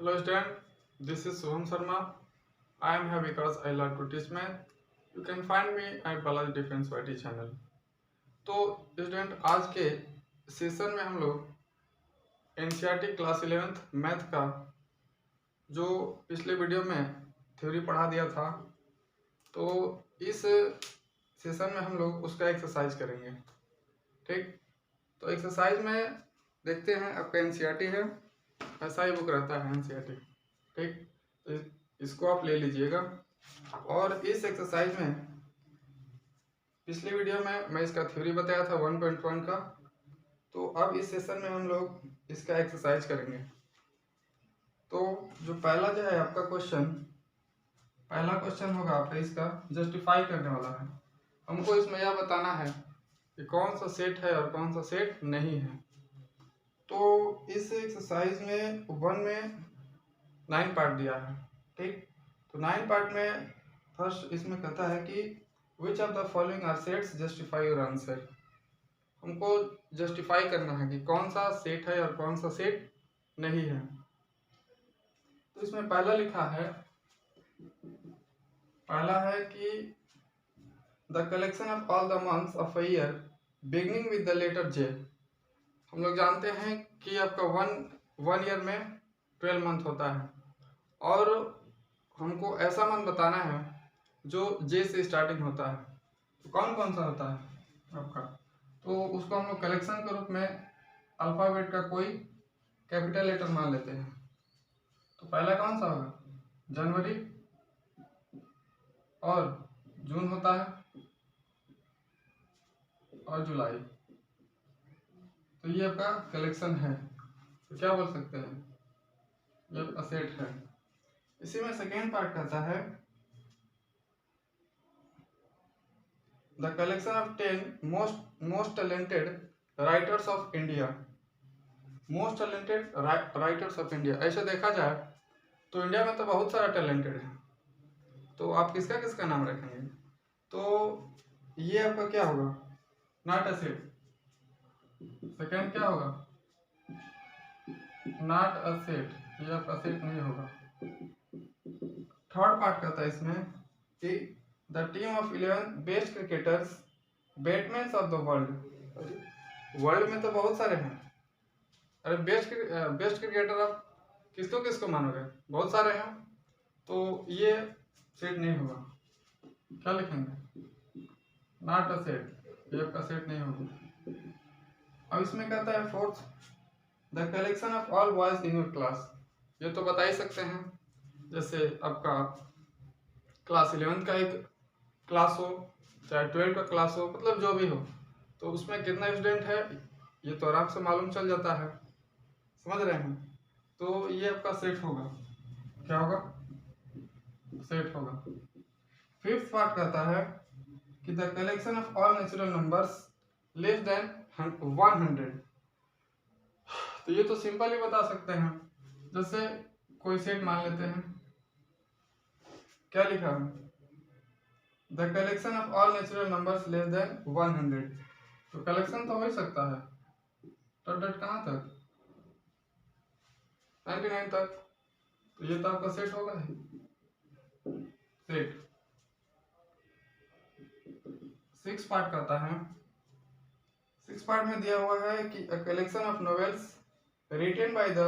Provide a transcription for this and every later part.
Hello student, this is Soham Sharma. I am here because I love to teach math. You can find me at Balaji Defense YT channel. तो student आज के session में हम लोग NCERT class 11th math का जो पिछले video में थ्योरी पढ़ा दिया था, तो इस सेशन में हम लोग उसका एक्सरसाइज करेंगे। ठीक, तो एक्सरसाइज में देखते हैं, आपका एनसीईआरटी है, ऐसा ही बुक रहता है एनसीईआरटी। ठीक, तो इसको आप ले लीजिएगा। और इस एक्सरसाइज में पिछले वीडियो में मैं इसका थ्योरी बताया था 1.1 का, तो अब इस सेशन में हम लोग इसका एक्सरसाइज करेंगे। तो जो पहला जो है आपका पहला क्वेश्चन होगा आपका, इसका जस्टिफाई करने वाला है। हमको इसमें यह बताना है कि कौन सा सेट है और कौन सा सेट नहीं है। तो इस एक्सरसाइज में 1 में 9 पार्ट दिया है। ठीक, तो 9 पार्ट में फर्स्ट इसमें कहता है कि which of the following are sets justify your answer. हमको जस्टिफाई करना है कि कौन सा सेट है और कौन सा सेट नहीं है। तो इसमें पहला है कि the collection of all the months of a year beginning with the letter J. हम लोग जानते हैं कि आपका वन ईयर में 12 मंथ होता है, और हमको ऐसा मंथ बताना है जो जे से स्टार्टिंग होता है। तो कौन कौन सा होता है आपका, तो उसको हम लोग कलेक्शन के रूप में अल्फ़ाबेट का कोई कैपिटल लेटर मान लेते हैं। तो पहला कौन सा होगा, जनवरी और जून होता है और जुलाई। तो ये आपका कलेक्शन है, तो क्या बोल सकते हैं, ये आपका सेट है। इसी में सेकेंड पार्ट कहता है the collection of 10 most talented writers of India. Most talented writers of India, ऐसे देखा जाए तो इंडिया में तो बहुत सारा टैलेंटेड है, तो आप किसका किसका नाम रखेंगे। तो ये आपका क्या होगा, नॉट अ सेट। सेकेंड क्या होगा, नॉट अ सेट, ये आपका सेट नहीं होगा। थर्ड पार्ट कहता है इसमें कि the team of 11 best cricketers Batman of the world. World में तो बहुत सारे हैं, अरे बेस्ट क्रिकेटर आप किसको किसको मानोगे, बहुत सारे हैं, तो ये सेट नहीं होगा। क्या लिखेंगे, नॉट अ सेट, ये आपका सेट नहीं होगा। अब इसमें कहता है fourth, the collection of all boys in your class. ये तो बता ही सकते हैं, जैसे आपका क्लास 11 का एक क्लास हो, चाहे 12 का क्लास हो, मतलब जो भी हो, तो उसमें कितना स्टूडेंट है ये तो आराम से मालूम चल जाता है, समझ रहे हैं। तो ये आपका सेट होगा, क्या होगा, सेट होगा। फिफ्थ पार्ट कहता है कि the collection of all natural numbers less than 100। तो ये तो सिंपल ही बता सकते हैं, जैसे कोई सेट मान लेते हैं, क्या लिखा है, the collection of all natural numbers less than 100। तो कलेक्शन तो हो ही सकता है, डॉट कहाँ तक, 99 तक। तो ये तो आपका सेट होगा ही, सेट। 6 पार्ट कहता है, 6 पार्ट में दिया हुआ है कि a collection of novels written by the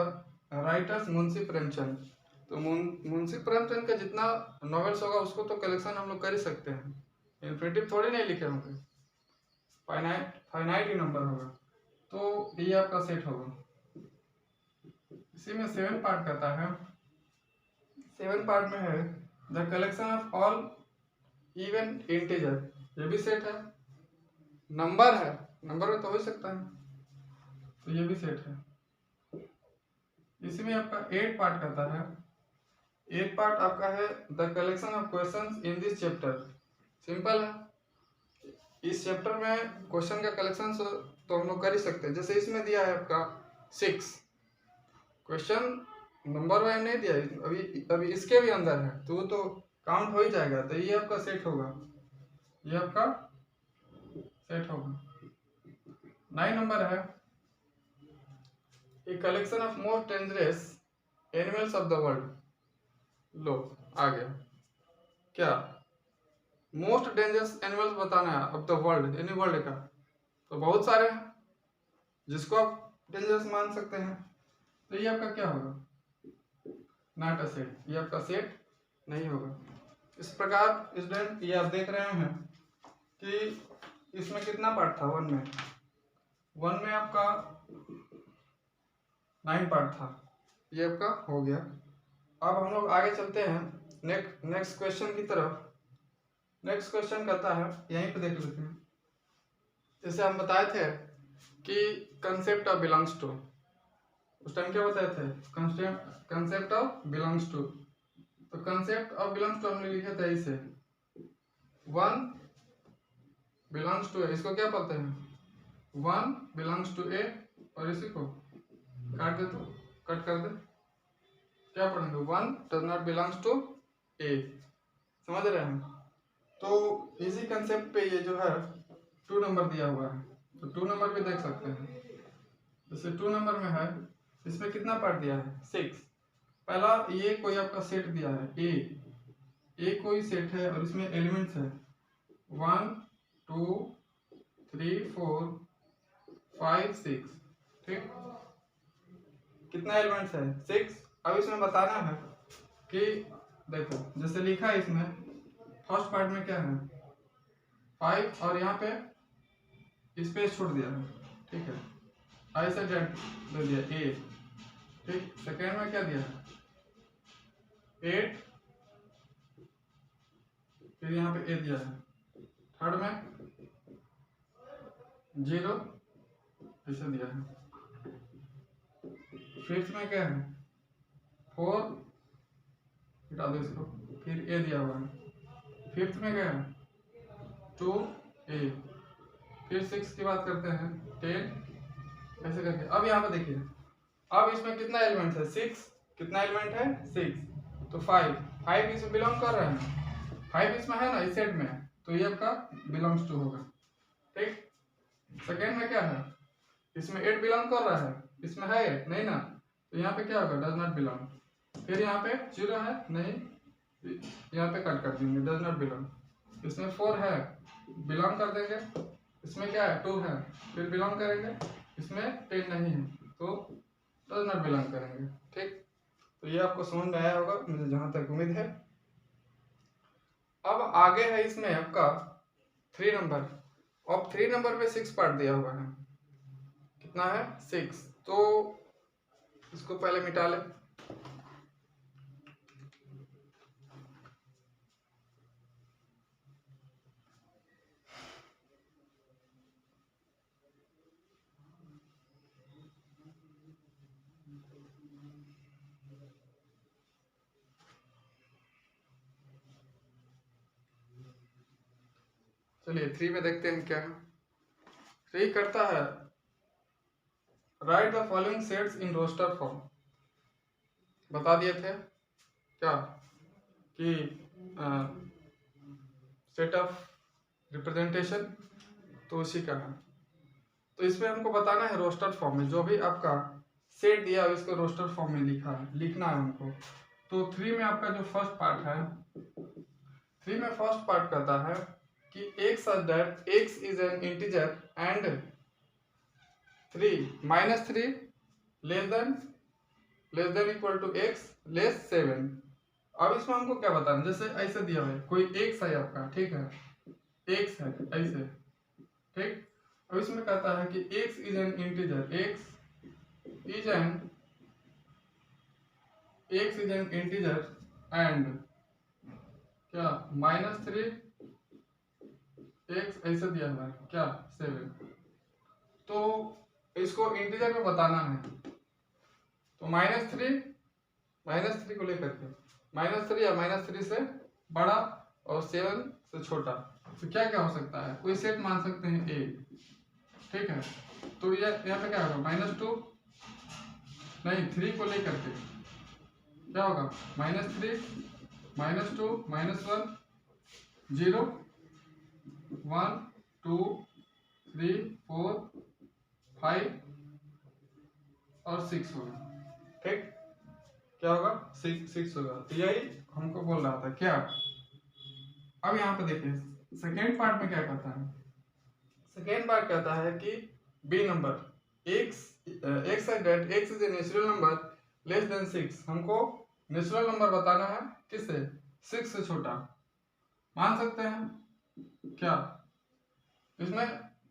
writers Munshi Premchand. तो मुंशी प्रेमचंद का जितना नॉवेल्स होगा उसको तो कलेक्शन हम लोग कर ही सकते हैं, इन्फिनिटिव थोड़ी नहीं लिखे होंगे, फाइनाइट ही नंबर होगा, तो ये आपका सेट होगा। इसी में 7 पार्ट कहता है, 7 पार्ट में है the collection of all even integer. ये भी सेट है, नंबर है, नंबर में तो हो ही सकता है, तो ये भी सेट है। इसी में आपका 8 पार्ट कहता है, 8 पार्ट आपका है the collection of questions in this chapter. Simple है, इस चैप्टर में क्वेश्चन का कलेक्शन तो हम लोग कर ही सकते हैं। जैसे इसमें दिया है आपका 6 क्वेश्चन, नंबर वाइज नहीं दिया, अभी इसके भी अंदर है, तो वो तो काउंट हो ही जाएगा, तो ये आपका सेट होगा, ये आपका सेट होगा। 9 नंबर है a collection of most dangerous animals of the world, लो आ गया। क्या मोस्ट डेंजरस एनिमल्स बताना है of the world, any world का, तो बहुत सारे हैं जिसको आप डेंजरस मान सकते हैं। तो ये आपका क्या होगा, नॉट अ सेट, ये आपका सेट नहीं होगा। इस प्रकार स्टूडेंट ये आप देख रहे हैं कि इसमें कितना पार्ट था, वन में आपका 9 पार्ट था, ये आपका हो गया। अब हम लोग आगे चलते हैं नेक्स्ट क्वेश्चन की तरफ। नेक्स्ट क्वेश्चन कहता है, यहीं पे देख लेते हैं। जैसे हम बताए थे कि कंसेप्ट ऑफ बिलोंग्स टू, उस टाइम क्या बताए थे, कंसेप्ट ऑफ बिलोंग्स टू। तो कंसेप्ट ऑफ बिलोंग्स टू हमने लिखे थे इसे, वन बिलोंग्स टू ए, इसको क्या बोलते हैं, वन बिलोंग्स टू ए, और इसी को काट दे, तो कट कर दे, क्या पढ़ेंगे, one does not belongs to A, समझ रहे हैं। तो इसी कंसेप्ट पे ये जो है 2 नंबर दिया हुआ है, तो 2 नंबर भी देख सकते हैं। जैसे 2 नंबर में है, इसमें कितना पार्ट दिया है, 6। पहला ये कोई आपका सेट दिया है ए कोई सेट है और इसमें एलिमेंट्स है 1 2 3 4 5 6, ठीक, कितना एलिमेंट्स है, 6। अब इसमें बताना है कि देखो जैसे लिखा है इसमें, फर्स्ट पार्ट में क्या है 5, और यहाँ पे स्पेस छोड़ दिया है, ठीक है, आई से दे दिया ए, ठीक। सेकेंड में क्या दिया है 8, फिर यहाँ पे ए दिया है। थर्ड में 0 ऐसे दिया है। फिफ्थ में क्या है 4, हटा दो इसको, फिर ए दिया हुआ है। फिफ्थ में क्या है 2 ए, फिर 6 की बात करते हैं 10, ऐसे करके। अब यहाँ पे देखिए, अब इसमें कितना एलिमेंट है 6, कितना एलिमेंट है 6, तो 5 इसमें बिलोंग कर रहे हैं, 5 इसमें है ना इस सेट में, तो ये आपका बिलोंग्स टू होगा, ठीक। सेकेंड में क्या है, इसमें 8 बिलोंग कर रहा है, इसमें है 8 नहीं ना, तो यहाँ पे क्या होगा डज नॉट बिलोंग। फिर यहाँ पे 0 है नहीं, यहाँ पे कट कर देंगे डज नॉट बिलोंग। इसमें 4 है, बिलोंग कर देंगे। इसमें क्या है 2 है, फिर बिलोंग करेंगे। इसमें 10 नहीं है, तो डज नॉट बिलोंग करेंगे, ठीक। तो ये आपको समझ में आया होगा, मुझे जहां तक उम्मीद है। अब आगे है इसमें आपका 3 नंबर, अब 3 नंबर में 6 पार्ट दिया हुआ है, कितना है 6, तो इसको पहले मिटा ले। चलिए 3 में देखते हैं क्या है। 3 करता है write the following sets in roster form. बता दिए थे क्या कि सेट ऑफ रिप्रेजेंटेशन, तो उसी का है। तो इसमें हमको बताना है रोस्टर फॉर्म में, जो भी आपका सेट दिया है इसको रोस्टर फॉर्म में लिखना है हमको। तो 3 में आपका जो फर्स्ट पार्ट है, 3 में फर्स्ट पार्ट कहता है कि x such that x is an integer and 3 minus 3 less than equal to x less 7। अब इसमें हमको क्या बताना, जैसे ऐसे दिया हुआ है कोई x है आपका, ठीक है, x है ऐसे, ठीक। अब इसमें कहता है कि x is an integer, x is an integer and क्या -3 x ऐसे दिया हुआ है क्या 7, तो इसको इंटीजर में बताना है। तो -3 को लेकर के -3 या -3 से बड़ा और 7 से छोटा, तो क्या क्या हो सकता है, कोई सेट मान सकते हैं a, ठीक है। तो ये यहाँ पे क्या होगा -2 नहीं 3 को लेकर के क्या होगा -3 -2 -1 0 1 2 3 4 5 और 6 होगा, ठीक। क्या होगा 6 होगा। तो यही हमको बोल रहा था क्या। अब यहाँ पे देखिए सेकेंड पार्ट में क्या कहता है। सेकेंड पार्ट कहता है कि B number x x is a natural number less than 6। हमको नेचुरल नंबर बताना है किससे, 6 से छोटा। मान सकते हैं क्या, इसमें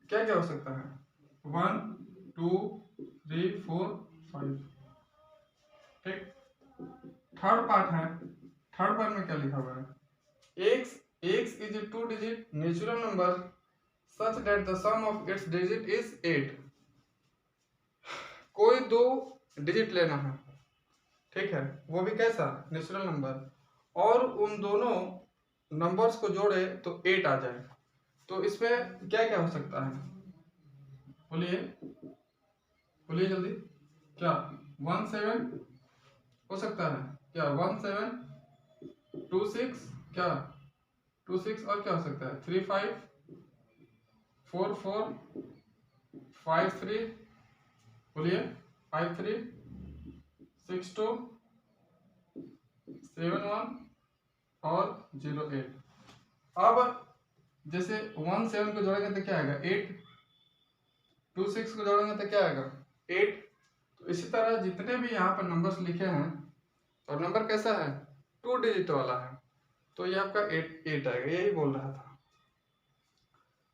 क्या क्या हो सकता है, 1 2 3 4 5। ठीक, थर्ड पार्ट है। थर्ड पार्ट में क्या लिखा हुआ है, x is A 2 digit natural number such that the sum of its digit is 8। कोई 2 डिजिट लेना है, ठीक है, वो भी कैसा, नेचुरल नंबर, और उन दोनों नंबर्स को जोड़े तो 8 आ जाए। तो इसमें क्या क्या हो सकता है, बोलिए बोलिए जल्दी। क्या 17 हो सकता है, क्या 17 26, क्या 26, और क्या हो सकता है 35 4 4 5 3, बोलिए 5 3 6 2 7 1 और 0 8। अब जैसे 1 7 को जोड़ेंगे तो क्या आएगा 8, 2 6 को जोड़ेंगे तो क्या आएगा 8। तो इसी तरह जितने भी यहाँ पर नंबर्स लिखे हैं, और नंबर कैसा है 2 डिजिट वाला है, तो ये आपका 8 आएगा, यही बोल रहा था।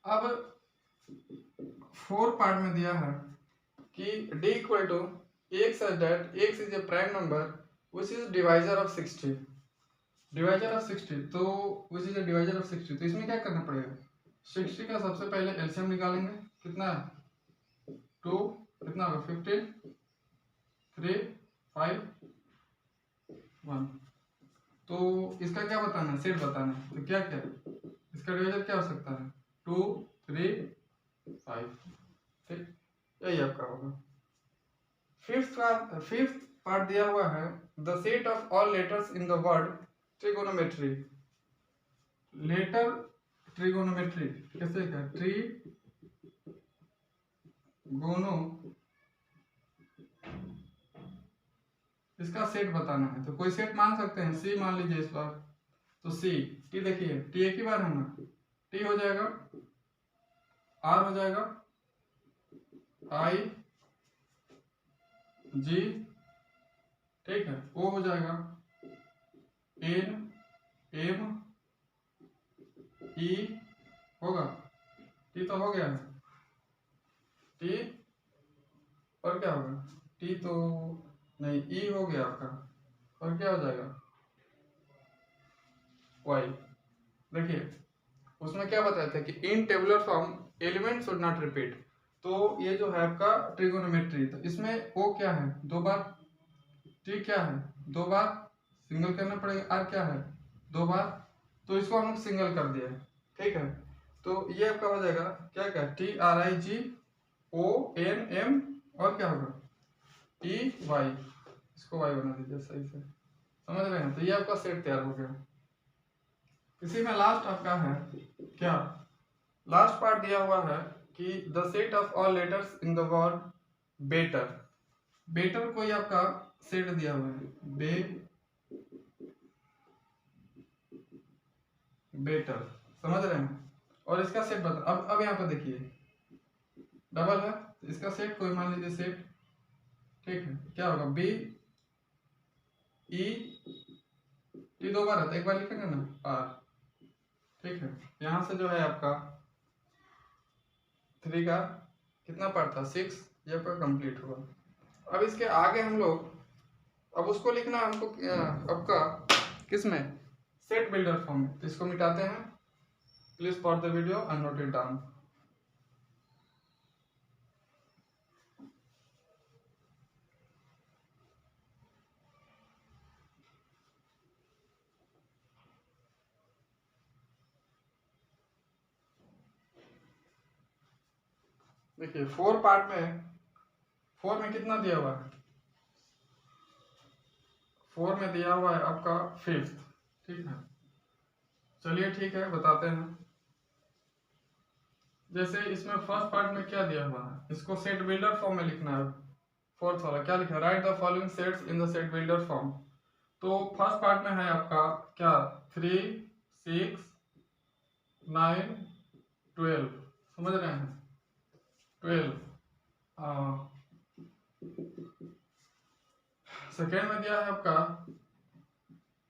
अब 4 पार्ट में दिया है कि d equal to x such that x is a prime number which is divisor of 60। Divisor of 60, तो which is a divisor of 60, तो इसमें क्या करना पड़ेगा, 60 का सबसे पहले एलसीएम निकालेंगे, कितना है 2, कितना होगा 15 3 5 1। तो इसका क्या बताना है, सेट बताना है, तो क्या क्या इसका डिवाइजर क्या हो सकता है 2 3 5। ठीक, यही आपका होगा। फिफ्थ पार्ट दिया हुआ है the set of all letters in the word trigonometry. Letter trigonometry कैसे क्या, ट्रिगोनो, इसका सेट बताना है। तो कोई सेट मान सकते हैं, सी मान लीजिए इस बार, तो सी टी, देखिए टी एक ही बार है ना, टी हो जाएगा, आर हो जाएगा, आई जी, ठीक है, ओ हो जाएगा, एन एम ई होगा, टी तो हो गया है, टी और क्या होगा, टी तो नहीं, ई हो गया आपका, और क्या हो जाएगा वाई। देखिए उसमें क्या बताया था कि इन tabular form element should not repeat. तो ये जो है आपका ट्रिगोनोमेट्री, तो इसमें ओ क्या है 2 बार, टी क्या है 2 बार, सिंगल करना पड़ेगा, आर क्या है 2 बार, तो इसको हम सिंगल कर दिया, ठीक है। तो ये आपका हो जाएगा क्या क्या, T R I G O N M, और क्या होगा ई वाई, इसको वाई बना दीजिए सही से, समझ रहे हैं। तो ये आपका सेट तैयार हो गया। इसी में लास्ट आपका है क्या, लास्ट पार्ट दिया हुआ है कि the set of all letters in the word better. Better कोई आपका सेट दिया हुआ है, बेटर, समझ रहे हैं। और इसका सेट बता, अब यहाँ पर देखिए डबल है, तो इसका सेट कोई मान लीजिए सेट, ठीक है, क्या होगा बी ई टी 2 बार है, तो एक बार लिखेंगे ना आर, ठीक है। यहाँ से जो है आपका 3 का कितना पार्ट था 6, ये आपका कंप्लीट हुआ। अब इसके आगे हम लोग, अब उसको लिखना है हमको आपका किस में, सेट बिल्डर फॉर्म में। तो इसको मिटाते हैं, please pause the video and note it down. देखिए 4 पार्ट में, 4 में कितना दिया हुआ है, 4 में दिया हुआ है आपका 5th, ठीक है। चलिए ठीक है, बताते हैं। जैसे इसमें फर्स्ट पार्ट में क्या दिया हुआ है, इसको सेट बिल्डर फॉर्म में लिखना है। 4th वाला क्या लिखा है, write the following sets in the set builder form. तो फर्स्ट पार्ट में है आपका क्या 3, 6, 9, 12, समझ रहे हैं 12। सेकेंड में दिया है आपका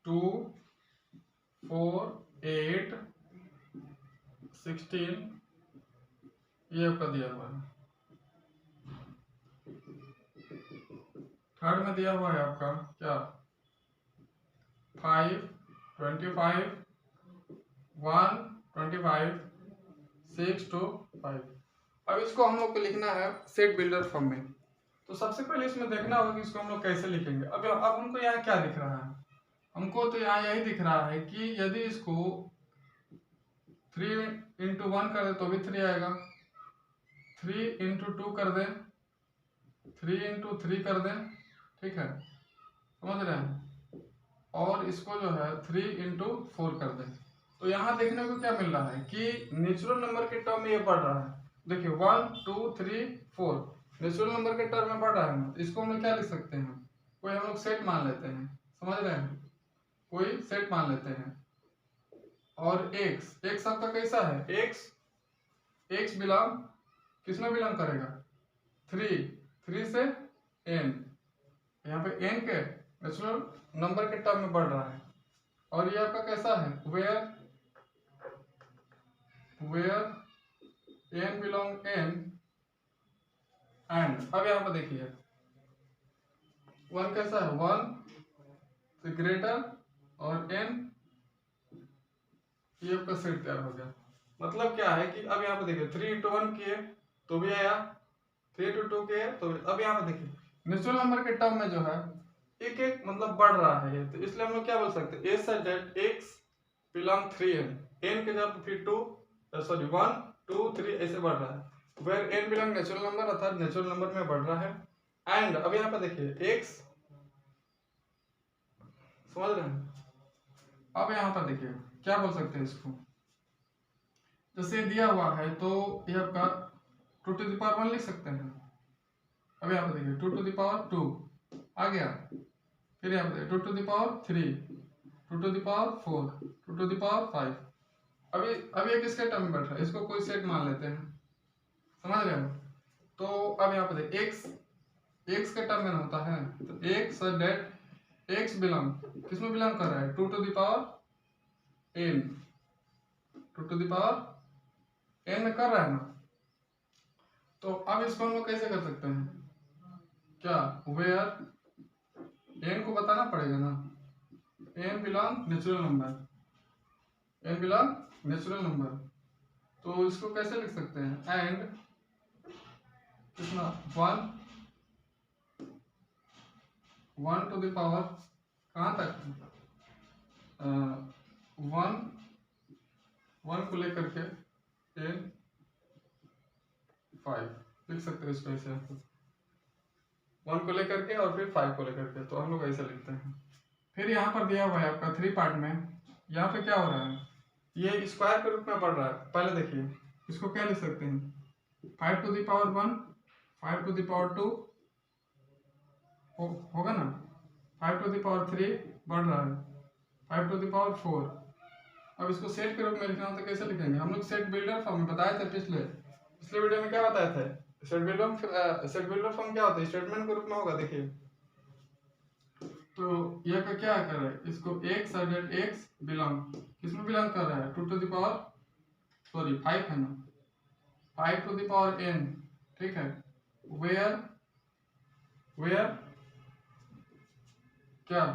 2, 4, 8, 16, ये आपका दिया हुआ है। थर्ड में दिया हुआ है आपका क्या 5, 25, 1, 25, 6 to 5। अब इसको हम लोग को लिखना है सेट बिल्डर फॉर्म में। तो सबसे पहले इसमें देखना होगा कि इसको हम लोग कैसे लिखेंगे। अब हमको यहाँ क्या दिख रहा है, हमको तो यहाँ यही दिख रहा है कि यदि इसको 3 into 1 कर दे तो भी 3 आएगा, 3 into 2 कर दे, 3 into 3 कर दे, ठीक है, समझ रहे हैं, और इसको जो है 3 into 4 कर दे। तो यहाँ देखने को क्या मिल रहा है कि नेचुरल नंबर के टर्म में ये बढ़ रहा है। देखिए 1, 2, 3, 4 नेचुरल नंबर के टर्म में बढ़ रहा है ना, इसको हम लोग क्या लिख सकते हैं, कोई हम लोग सेट मान लेते हैं, समझ रहे हैं, कोई सेट मान लेते हैं। और x आपका कैसा है, x बिलोंग किसमें बिलोंग करेगा, 3 से n, यहाँ पे n के नेचुरल नंबर के टर्म में बढ़ रहा है। और ये आपका कैसा है, where n belong n and. अब यहाँ पर देखिए 1 कैसा है, 1 से ग्रेटर और n, ये आपका सेट तैयार हो गया। मतलब क्या है कि अब यहाँ पे देखिए 3 into 1 किए तो भी आया, 3 into 2 किए तो भी। अब यहाँ पे देखिए नेचुरल नंबर के टर्म में जो है एक एक मतलब बढ़ रहा है ये, तो इसलिए हम लोग क्या बोल सकते हैं, such that x belong 3n, n के जब फिर 1, 2, 3 ऐसे बढ़ रहा है, where n belong natural number अर्थात नेचुरल नंबर में बढ़ रहा है। एंड अब यहाँ पे देखिए x, समझ रहे हैं। अब यहाँ पर देखिए क्या बोल सकते हैं इसको, जैसे दिया हुआ है तो ये आपका 2 to the power 1 लिख सकते हैं। अब यहाँ पे देखिए 2 to the power 2 आ गया, फिर यहाँ पे देखिए 2 to the power 3, 2 to the power 4, 2 to the power 5। अभी ये किसके टर्म में बैठ रहा है, इसको कोई सेट मान लेते हैं, समझ रहे हो। तो अब यहाँ पे देखिए x के टर्म में होता है, तो x डेट x बिलोंग किसमें बिलोंग कर रहा है, 2 to the power n, 2 to the power n में कर रहा है ना। तो अब इसको हम लोग कैसे कर सकते हैं, क्या वेयर n को बताना पड़ेगा ना, n belong natural number, n belong natural number. तो इसको कैसे लिख सकते हैं, एंड कितना 1 to the power कहाँ तक, 1 को लेकर के n 5 लिख सकते हैं इसको ऐसे, 1 को लेकर के और फिर 5 को लेकर के, तो हम लोग ऐसे लिखते हैं। फिर यहाँ पर दिया हुआ है आपका 3 पार्ट में, यहाँ पे क्या हो रहा है, ये स्क्वायर के रूप में बढ़ रहा है। पहले देखिए इसको क्या लिख सकते हैं, 5 to the power 1, 5 to the power 2 होगा ना, 5 to the power 3 बढ़ रहा है, 5 to the power 4। अब इसको सेट के रूप में लिखना हो तो कैसे लिखेंगे, हम लोग सेट बिल्डर फॉर्म में बताए थे पिछले वीडियो में, क्या बताए थे, सेट बिल्डर फॉर्म क्या होता है, स्टेटमेंट के रूप में होगा। देखिए तो यह का क्या कर रहा है, इसको x डेट x बिलोंग किसमें बिलोंग कर रहा है, 2 to the power 5 है ना, 5 to the power n, ठीक है, वेयर क्या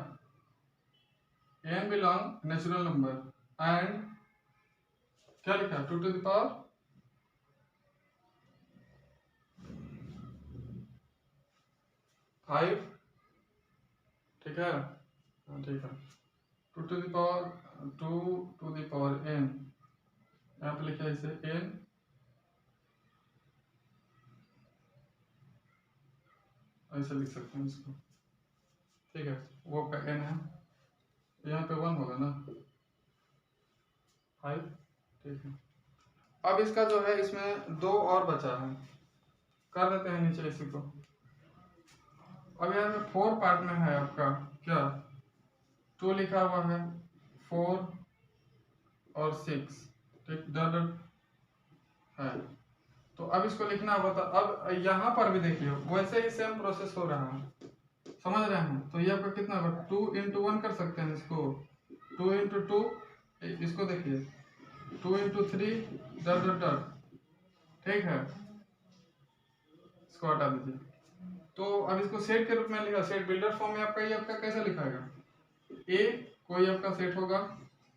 n belong natural number, and क्या लिखा 2 to the power 5, ठीक है, ठीक है, 2 to the power n, यहाँ पे लिखा है इसे n, ऐसे लिख सकते हैं इसको, ठीक है, वो का n है, यहाँ पे 1 होगा ना, 5, ठीक है। अब इसका जो है इसमें 2 और बचा है, कर देते हैं नीचे इसी को। अब यहाँ पे 4 पार्ट में है आपका क्या 2 लिखा हुआ है, 4 और 6, ठीक, डॉट डॉट है। तो अब इसको लिखना होगा। तो अब यहाँ पर भी देखिए वैसे ही सेम प्रोसेस हो रहा है, समझ रहे हैं। तो ये आपका कितना होगा, 2 into 1 कर सकते हैं इसको, 2 into 2, इसको देखिए 2 into 3 डॉट डॉट डॉट, ठीक है, इसको हटा दीजिए। तो अब इसको सेट के रूप में लिखा, सेट बिल्डर फॉर्म में आपका ये आपका कैसे लिखाएगा, ए कोई आपका सेट होगा,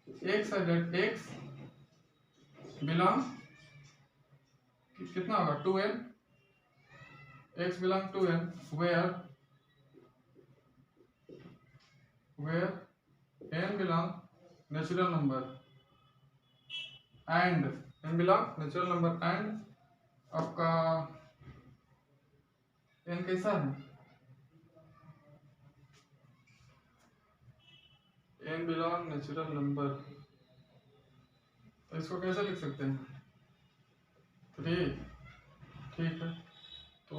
एक्स एक्स बिलोंग कितना होगा 2n, x belong 2n where n belong natural number and n belong natural number and आपका n कैसा है, n बिलोंग नेचुरल नंबर, तो इसको कैसे लिख सकते हैं 3, ठीक है। तो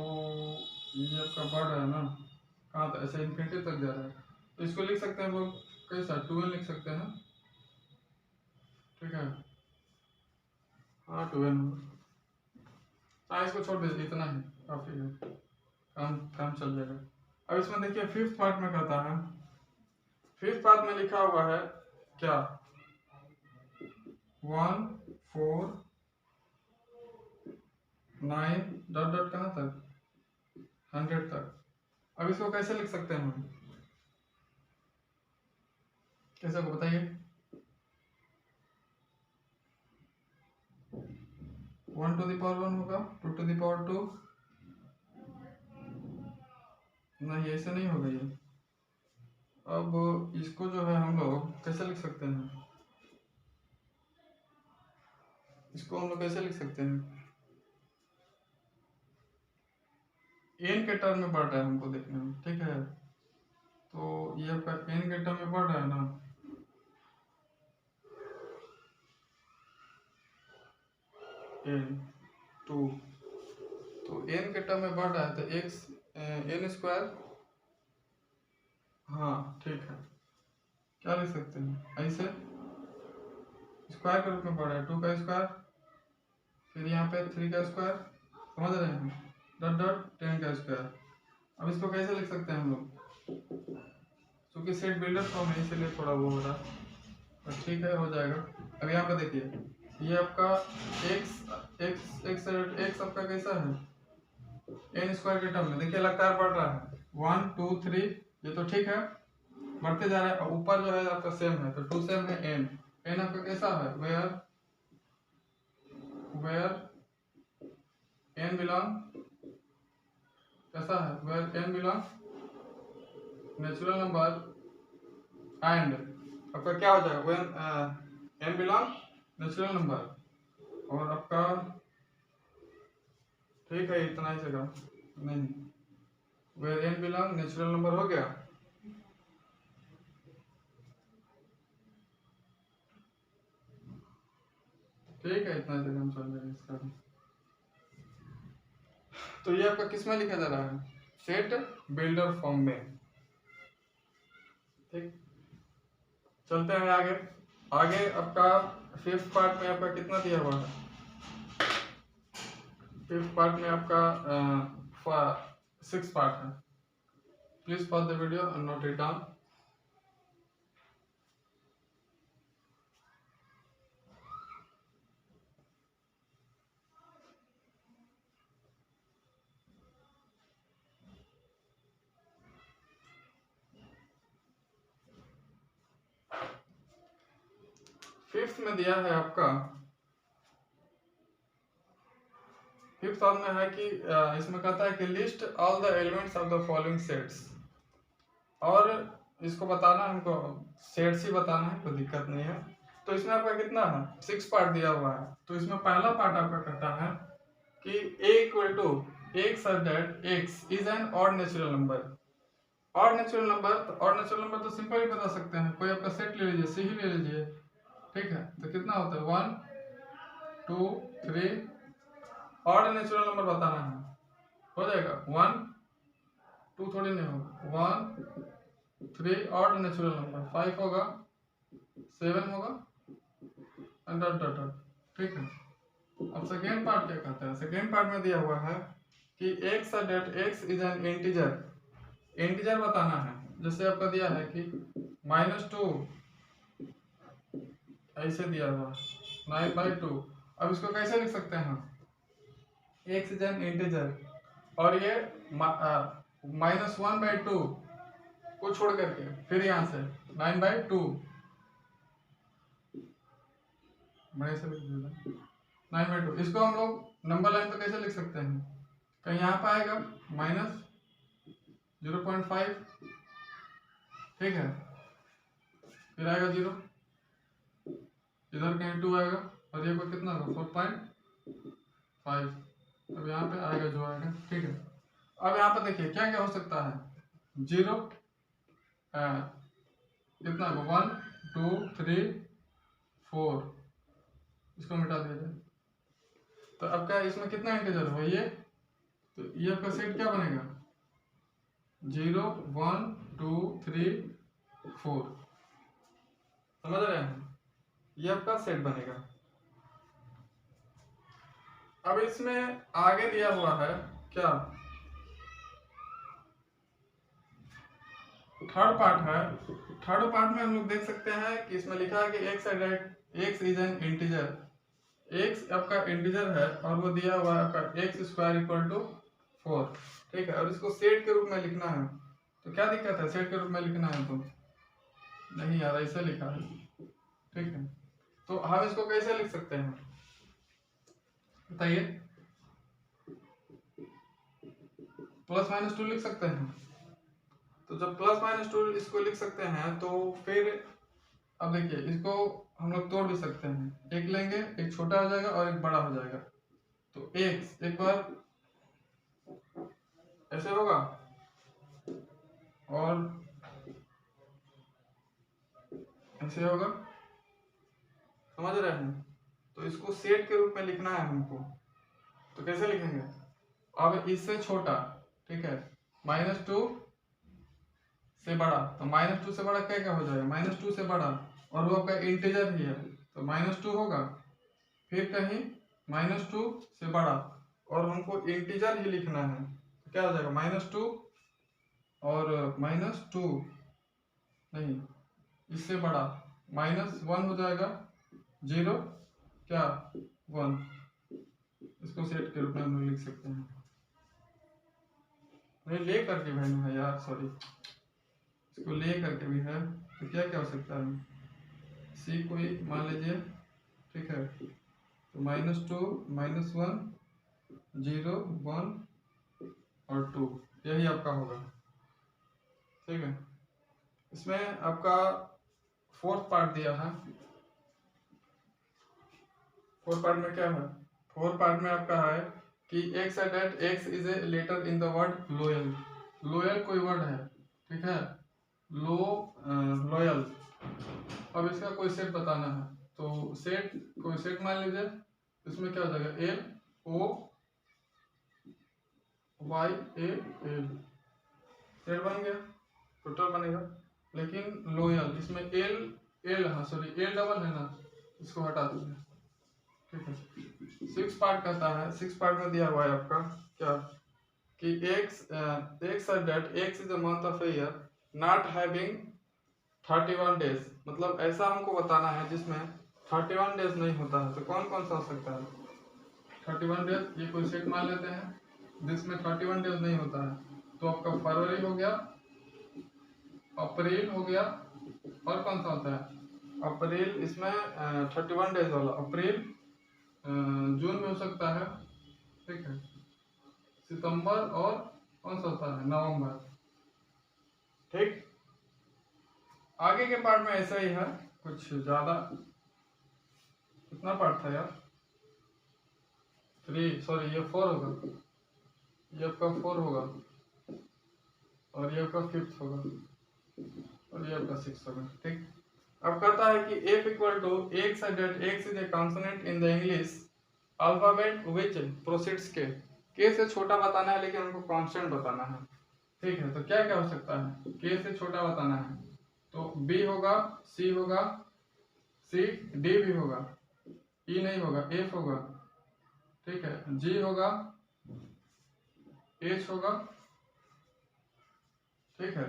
ये आपका बढ़ रहा है ना, कहाँ तक, ऐसे इन्फिनिटी तक जा रहा है, तो इसको लिख सकते हैं वो कैसा 2n लिख सकते हैं, ठीक है, हाँ 2n, हाँ इसको छोड़ दीजिए, इतना ही काफी है, काम चल जाएगा। अब इसमें देखिए फिफ्थ पार्ट में कहता है, फिफ्थ पार्ट में लिखा हुआ है क्या 1 4 9 डॉट डॉट कहाँ तक 100 तक। अब इसको कैसे लिख सकते हैं हम, कैसे को बताइए, 1 to the power 1 होगा, 2 to the power 2, नहीं ऐसे नहीं होगा ये। अब इसको जो है हम लोग कैसे लिख सकते हैं, इसको हम लोग कैसे लिख सकते हैं, n के टर्म में बढ़ रहा है हमको देखने में, ठीक है। तो ये आपका n के टर्म में बढ़ रहा है ना, n 2, तो n के टर्म में बढ़ रहा है तो x n स्क्वायर, हाँ ठीक है, क्या लिख सकते हैं ऐसे, स्क्वायर के रूप में बढ़ रहा है, 2 का स्क्वायर, फिर यहाँ पे 3 का स्क्वायर, समझ रहे हैं, डॉट डॉट 10 का स्क्वायर। अब इसको कैसे लिख सकते हैं हम लोग, क्योंकि सेट बिल्डर फॉर्म है इसलिए थोड़ा वो हो रहा है, तो ठीक है हो जाएगा। अब यहाँ पे देखिए ये आपका x आपका कैसा है n स्क्वायर के टर्म में, देखिए लगातार बढ़ रहा है 1 2 3, ये तो ठीक है बढ़ते जा रहा है। ऊपर जो है आपका सेम है, तो 2 सेम है, n आपका कैसा है वेयर n बिलोंग कैसा है, where n belong natural number and आपका क्या हो जाएगा, when n belong natural number, और आपका ठीक है इतना ही जगह नहीं, where n belong natural number हो गया। ठीक है इतना जगह हम चल जाएगा इसका। तो ये आपका किस में लिखा जा रहा है, सेट बिल्डर फॉर्म में, ठीक। चलते हैं आगे। आगे आपका फिफ्थ पार्ट में आपका कितना दिया हुआ है, फिफ्थ पार्ट में आपका 6 पार्ट है। Please pause the video and note it down. Fifth में दिया है आपका, फिफ्थ में है कि इसमें कहता है कि list all the elements of the following sets, और इसको बताना है हमको, सेट्स ही बताना है, कोई दिक्कत नहीं है। तो इसमें आपका कितना है 6 पार्ट दिया हुआ है। तो इसमें पहला पार्ट आपका कहता है कि a equal to x such that x is an odd natural number। Odd natural number, तो ऑड नेचुरल नंबर तो सिंपल ही बता सकते हैं, कोई आपका सेट ले लीजिए, सी ही ले लीजिए, ठीक है। तो कितना होता है 1 2 3, ऑड नेचुरल नंबर बताना है, हो जाएगा 1 2 थोड़ी नहीं होगा 1 3 ऑड नेचुरल नंबर, 5 होगा, 7 होगा, एंड डॉट डॉट डॉट। ठीक है। अब सेकेंड पार्ट क्या कहता है? सेकेंड पार्ट में दिया हुआ है कि x that x is an integer, integer बताना है। जैसे आपका दिया है कि -2 ऐसे दिया हुआ 9/2। अब इसको कैसे लिख सकते हैं हम? x इज एन इंटीजर और ये -1/2 को छोड़ करके फिर यहाँ से 9/2 बड़े से लिख देना 9/2। इसको हम लोग नंबर लाइन पे कैसे लिख सकते हैं? कहीं यहाँ पे आएगा -0.5, ठीक है, फिर आएगा 0, इधर कहीं 2 आएगा और ये को कितना होगा 4.5। अब यहाँ पे आएगा जो आएगा, ठीक है। अब यहाँ पे देखिए क्या क्या हो सकता है? 0 कितना होगा 1 2 3 4, इसको मिटा दिया जाए। तो अब क्या इसमें कितना इंटीजर हुआ ये? तो ये आपका सेट क्या बनेगा? 0 1 2 3 4, समझ रहे हैं? ये आपका सेट बनेगा। अब इसमें आगे दिया हुआ है क्या? थर्ड पार्ट है। थर्ड पार्ट में हम लोग देख सकते हैं कि इसमें लिखा है कि x is an integer, x आपका इंटीजर है और वो दिया हुआ है आपका x² = 4, ठीक है। और इसको सेट के रूप में लिखना है, तो क्या दिक्कत है? सेट के रूप में लिखना है तो नहीं यार, ऐसे लिखा है, ठीक है। तो हम इसको कैसे लिख सकते हैं बताइए? +-2 लिख सकते हैं। तो जब +-2 इसको लिख सकते हैं तो फिर अब देखिए इसको हम लोग तोड़ भी सकते हैं। एक लेंगे, एक छोटा हो जाएगा और एक बड़ा हो जाएगा। तो x एक बार ऐसे होगा और ऐसे होगा, समझ रहे हैं? तो इसको सेट के रूप में लिखना है हमको, तो कैसे लिखेंगे? अब इससे छोटा, ठीक है, -2 से बड़ा, तो -2 से बड़ा क्या क्या हो जाएगा? -2 से बड़ा, और वो आपका इंटीजर ही है तो -2 होगा, फिर कहीं -2 से बड़ा, और हमको इंटीजर ही लिखना है तो क्या हो जाएगा? -2 और -2 नहीं, इससे बड़ा -1 हो जाएगा, 0 क्या 1। इसको सेट के रूप में हम लिख सकते हैं। नहीं ले करके वैल्यू है यार, सॉरी, इसको ले करके भी है तो क्या क्या हो सकता है? सी कोई मान लीजिए, ठीक है, तो -2 -1 0 1 और 2, यही आपका होगा, ठीक है। इसमें आपका फोर्थ पार्ट दिया है। फोर्थ पार्ट में क्या है? फोर्थ पार्ट में आपका है कि x is a letter in the word loyal. Loyal कोई वर्ड है, ठीक है, लॉयल। अब इसका कोई सेट बताना है, तो सेट कोई सेट मान लीजिए, इसमें क्या हो जाएगा? LOYAL सेट बन गया, टोटल बनेगा। लेकिन लॉयल इसमें एल हाँ सॉरी एल डबल है ना, इसको हटा दीजिए, ठीक है। 6 पार्ट कहता है, 6 पार्ट में दिया हुआ है आपका क्या कि x is a month of a year not having 31 days, मतलब ऐसा हमको बताना है जिसमें 31 डेज नहीं होता है। तो कौन कौन सा हो सकता है 31 डेज? ये कोई सेट मान लेते हैं जिसमें 31 डेज नहीं होता है। तो आपका फरवरी हो गया, अप्रैल हो गया, और कौन सा होता है? अप्रैल, इसमें 31 डेज वाला अप्रैल, जून में हो सकता है, ठीक है, सितंबर, और कौन सा होता है? नवंबर, ठीक। आगे के पार्ट में ऐसा ही है, कुछ ज्यादा। कितना पार्ट था यार? 3, सॉरी ये 4 होगा, ये आपका 4 होगा, और ये आपका 5th होगा, और ये आपका 6th होगा, ठीक। अब कहता है कि f = x is A consonant in the English alphabet which proceeds के से छोटा बताना है, लेकिन हमको कांस्टेंट बताना है। ठीक है, तो क्या क्या हो सकता है, के से छोटा बताना है, तो बी होगा, सी होगा, सी डी भी होगा, ई नहीं होगा, एफ होगा, ठीक है, जी होगा, एच होगा, ठीक है,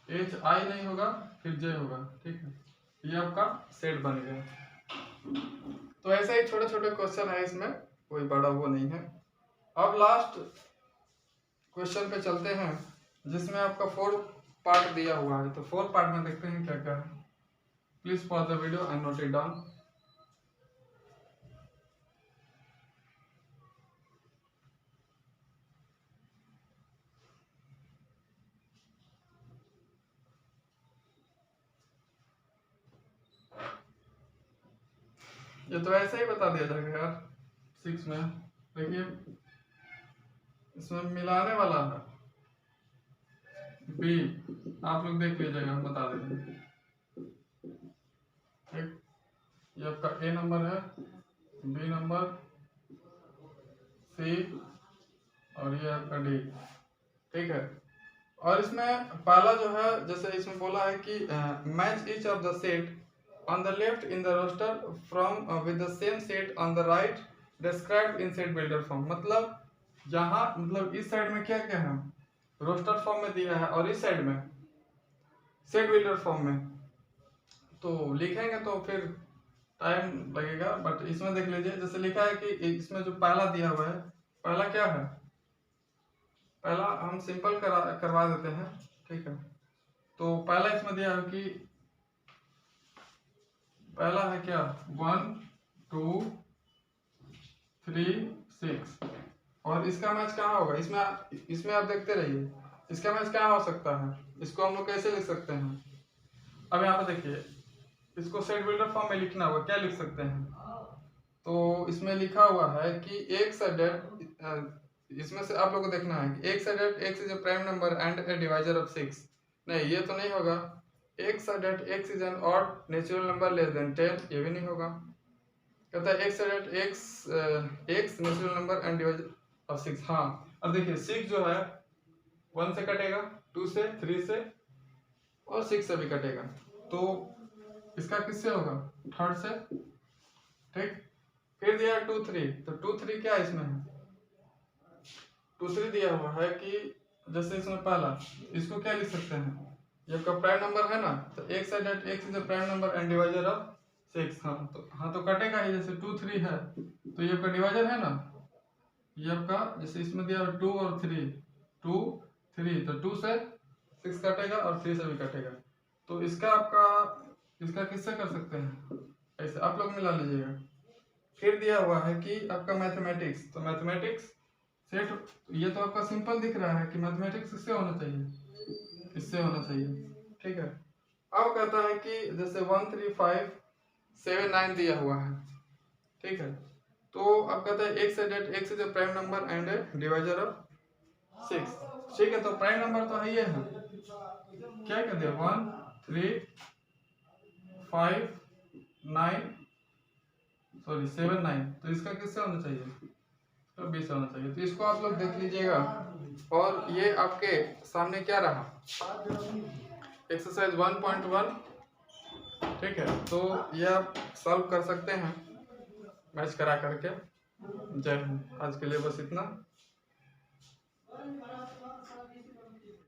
एच आई नहीं होगा, फिर जे होगा, ठीक है, ये आपका सेट बन गया। तो ऐसे ही छोटे छोटे क्वेश्चन है, इसमें कोई बड़ा वो नहीं है। अब लास्ट क्वेश्चन पे चलते हैं, जिसमें आपका 4 पार्ट दिया हुआ है। तो 4 पार्ट में देखते हैं क्या क्या है। Please pause the video and note it down. ये तो ऐसे ही बता दिया जाएगा यार 6 में। देखिए इसमें मिलाने वाला है बी, आप लोग देख लीजिएगा, हम बता देंगे। ठीक, ये आपका ए नंबर है, बी नंबर, सी और ये आपका डी, ठीक है। और इसमें पहला जो है, जैसे इसमें बोला है कि match each of the set on the left in the roster from with the same set on the right described in set builder form। मतलब यहाँ मतलब इस साइड में क्या क्या है, रोस्टर फॉर्म में दिया है, और इस साइड में सेट बिल्डर फॉर्म में। तो लिखेंगे तो फिर टाइम लगेगा, बट इसमें देख लीजिए, जैसे लिखा है कि इसमें जो पहला दिया हुआ है, पहला क्या है, पहला हम सिंपल करवा देते हैं, ठीक है। तो पहला इसमें दिया है कि पहला है क्या, 1 2 3 6, और इसका मैच कहाँ होगा, इसमें आप देखते रहिए, इसका मैच कहाँ हो सकता है, इसको हम लोग कैसे लिख सकते हैं। अब यहाँ पे देखिए, इसको सेट बिल्डर फॉर्म में लिखना होगा, क्या लिख सकते हैं, तो इसमें लिखा हुआ है कि एक से डेट, इसमें से आप लोग को देखना है कि एक से that x is a prime number and a divisor of 6। नहीं, ये तो नहीं होगा। X that x is an odd natural number less than 10, ये भी नहीं होगा। कहता है x that x natural number and divisor of 6। हाँ, अब देखिए 6 जो है 1 से कटेगा, 2 से, 3 से और 6 से भी कटेगा, तो इसका किससे होगा, थर्ड से, ठीक। फिर दिया 2 3, तो 2 3 क्या इसमें है, 2 3 दिया हुआ है कि जैसे इसमें पहला, इसको क्या लिख सकते हैं, ये आपका प्राइम नंबर है ना, तो एक से that x is the prime number and divisor of 6। हाँ तो कटेगा ही, जैसे 2 3 है तो ये आपका डिवाइजर है ना, ये आपका जैसे इसमें दिया 2 और 3, 2 3, तो 2 से 6 कटेगा और 3 से भी कटेगा, तो इसका आपका इसका किससे कर सकते हैं, ऐसे आप लोग मिला लीजिएगा। फिर दिया हुआ है कि आपका मैथमेटिक्स, तो मैथमेटिक्स सेट, ये तो आपका सिंपल दिख रहा है कि मैथमेटिक्स किससे होना चाहिए, इससे होना चाहिए, ठीक है। अब कहता है कि जैसे 1 3 5 7 9 दिया हुआ है, ठीक है। तो अब कहता है x that x is a prime number and a divisor of 6, ठीक है। तो प्राइम नंबर तो है ये है, क्या कहते हैं, 1 3 5 9 सॉरी 7 9, तो इसका किससे होना चाहिए, तो 20 होना चाहिए। तो इसको आप लोग देख लीजिएगा, और ये आपके सामने क्या रहा, एक्सरसाइज 1.1, ठीक है। तो ये आप सॉल्व कर सकते हैं मैच करा करके। जय हिंद, आज के लिए बस इतना।